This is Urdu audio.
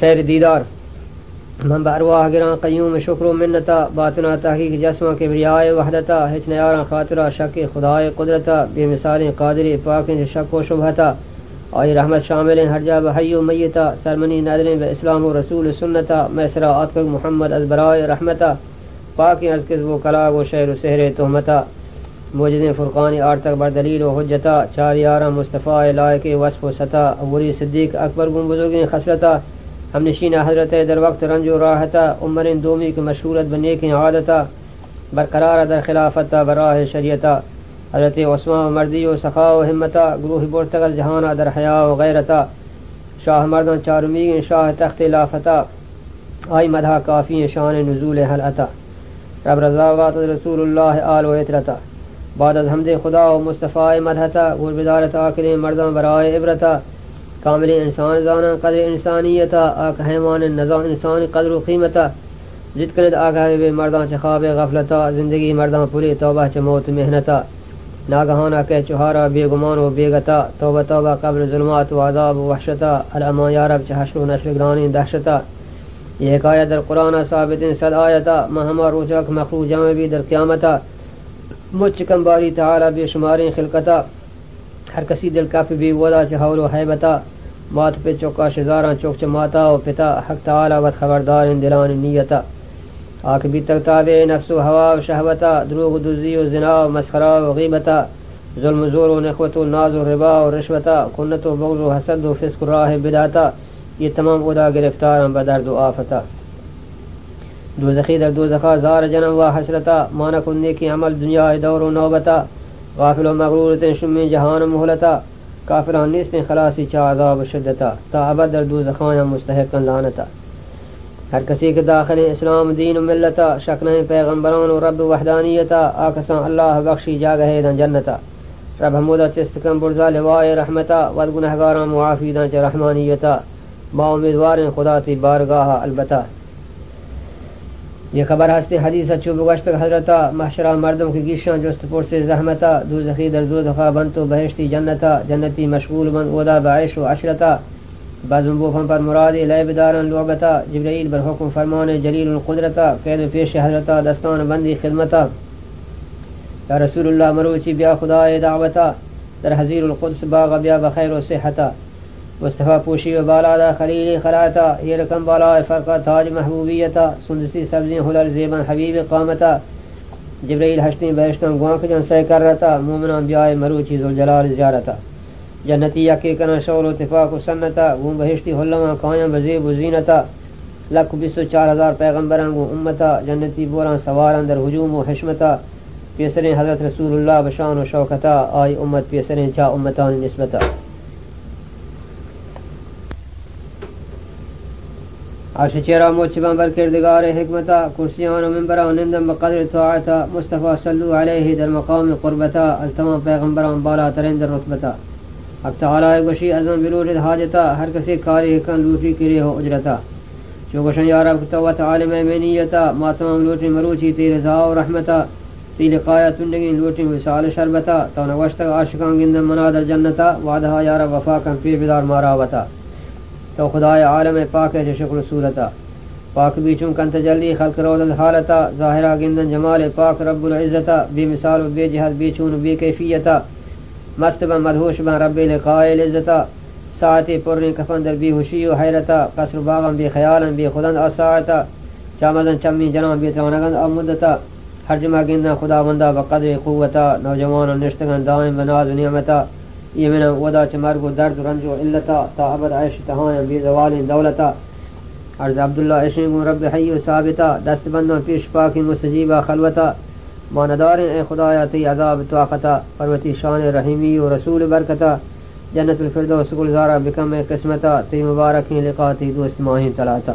شہر دیدار منبع ارواح گراں قیوم شکر و منتا باطنا تحقیق جسمہ کے بریائے وحدتا ہچ نیاراں خاطرہ شک خدائے قدرتا بے مثالیں قادری پاکیں شک و شبہتا آئی رحمت شامل ہر جا بحی و میتا سرمنی نادریں بے اسلام و رسول سنتا میسرا آتفق محمد از برائے رحمتا پاکیں از کذب و کلاغ و شعر و سحر تہمتا موجد فرقانی آر تک بر دلیل و حجتا چار یارہ مصطفیٰ لائق وصف و ستا اولی صدیق اکبر گم بزرگیں خصلتا ہم نشین حضرت در وقت رنج و راحتا عمرین دومی کی مشہورت بنیکیں عادتا برقرار در خلافتا براہ شریعتا حضرت عثمان مردی و سخا و ہمتا گروہ برتغل جہانا در حیا و غیرتا شاہ مردان چارمیگیں شاہ تخت لافتا آئی مدھا کافی شان نزول حلعتا رب رضاوات رسول اللہ آل و اطرتا بعد از حمد خدا و مصطفیٰ مدحتا ور بدارت آکل مردان برائے عبرتا کامل انسان زانا قدر انسانیتا آک حیوان نظام انسانی قدر و قیمتا جد کند آگاہ بے مردان چخاب غفلتا زندگی مردان پوری توبہ چ موت محنتا ناگہانا کہ چہارا بے گمان و بے گتا توبہ توبہ قبل ظلمات و عذاب و وحشتا الامان یا رب چ حشر و نشر گرانی دہشتا یہ حکایت در قرآن ثابت صد آیتا مہما روچک مخلوق جمع بھی در قیامتا مجھ کمباری تعالی بے شماری خلقتا ہر کسی دل کف بھی ودا چہول و حیبتا مات پہ چوکا شزاراں چوک چماتا و پتا حق تعالی ود خبردار دلان نیتا آنکھ بھی تک تابع نفس و ہوا و شہوتا دروغ دزی و زنا و مسخرہ و غیبتا ظلم و زور و نخوت و ناز و ربا و رشوتا کنت و بغض و حسد و فسق و راہ بداتا یہ تمام ادا گرفتار بدرد و آفتا دوزخی در دوزخا زار جنم و حسرتا مانا کننے کی عمل دنیا دور و نوبتا غافل و مغرورت شمی جہان مہلتا کافران نیست خلاصی چا عذاب و شدتا تا ابد در دوزخان مستحقا لعنتا ہر کسی کے داخل اسلام دین و ملتا شکن پیغمبران و رب وحدانیتا آکسان اللہ بخشی جاگہ دن جنتا رب حمودہ چستکم برزا لوائے رحمتا ود گنہگاران معافی دن چا رحمانیتا با امیدوار خدا تی بارگاہ البتا یہ خبر ہستی حدیث چوب گشت حضرتا محشرہ مردم کی گیشان جست پر سے زحمتا دوزخی در دوزخا بنتو بہشتی جنتا جنتی مشغول بند ودا بعیش و عشرتا بعضم بوفن پر مرادی لیب دارن لعبتا جبرائیل بر حکم فرمان جلیل القدرتا قید پیش حضرتا دستان بندی خدمتا یا رسول اللہ مروچی بیا خدای دعوتا در حضیر القدس باغ بیا بخیر و صحتا مصطفیٰ پوشی و بالا دا خلیل خلاتا یہ رکم بالا فرقہ تاج محبوبیتا سندسی سبزیں حلال زیبن حبیب قامتا جبرائیل ہشتیں بہشتیں گوانک جن سے کر رہتا مومنان بیائے مروچی ذوالجلال زیارتا جنتی یکی کنا شور و اتفاق و سنتا گون بہشتی حلما قائم بزیب و زینتا لکھ 24,000 پیغمبران گون امتا جنتی بوران سواران در حجوم و حشمتا پیسرین حضرت رسول اللہ بشان و شوکتا آئی امت پیسرین چا امتان نسبتا عرش چیرا موچبان بر کردگار حکمتا کرسیان و منبران نندم بقدر طاعتا مصطفیٰ صلو علیہ در مقام قربتا از تمام پیغمبران بالا ترین در رتبتا حق تعالی گوشی ازم بلوٹ حاجتا ہر کسی کاری حکن لوٹی کری ہو اجرتا چوگوشن یا رب کتوت عالم امینیتا ما تمام لوٹی مروچی تی رضا و رحمتا تی لقایا تندگین لوٹی وصال شربتا تو نوشتک عاشقان گندم منادر جنتا وعدها یا رب وفا کن پیر بدار ماراوتا تو خدای عالم پاک ہے جو شکل صورتا پاک بیچوں کن تجلی خلق رود الحالتا ظاہرہ گندن جمال پاک رب العزتا بے مثال و بے جہد بیچون بے کیفیتا مست بن مدہوش بن رب لقائل عزتا ساعتی پرنی کفن در بے ہوشی و حیرتا قصر باغم بے خیالا بے خدند آساعتا چامدن چمی جنام بے توانگند آمدتا ہر جمع گندن خدا بندہ بقدر قوتا نوجوان نشتگن دائم بناز و نعمتا یمن ودا چمرگ و درد و رنج و علتا تا ابد عیش تہاں بے زوال دولتا عرض عبداللہ عشق رب حی و ثابتا دست بندوں پیش پاکی مستجیبہ خلوتا ماندار اے خدایا تی عذاب طاقتا پروتی شان رحیمی و رسول برکتا جنت الفردوس گلزارہ بکم قسمتا تی مبارکی لقاتی دوست ماہین تلاتا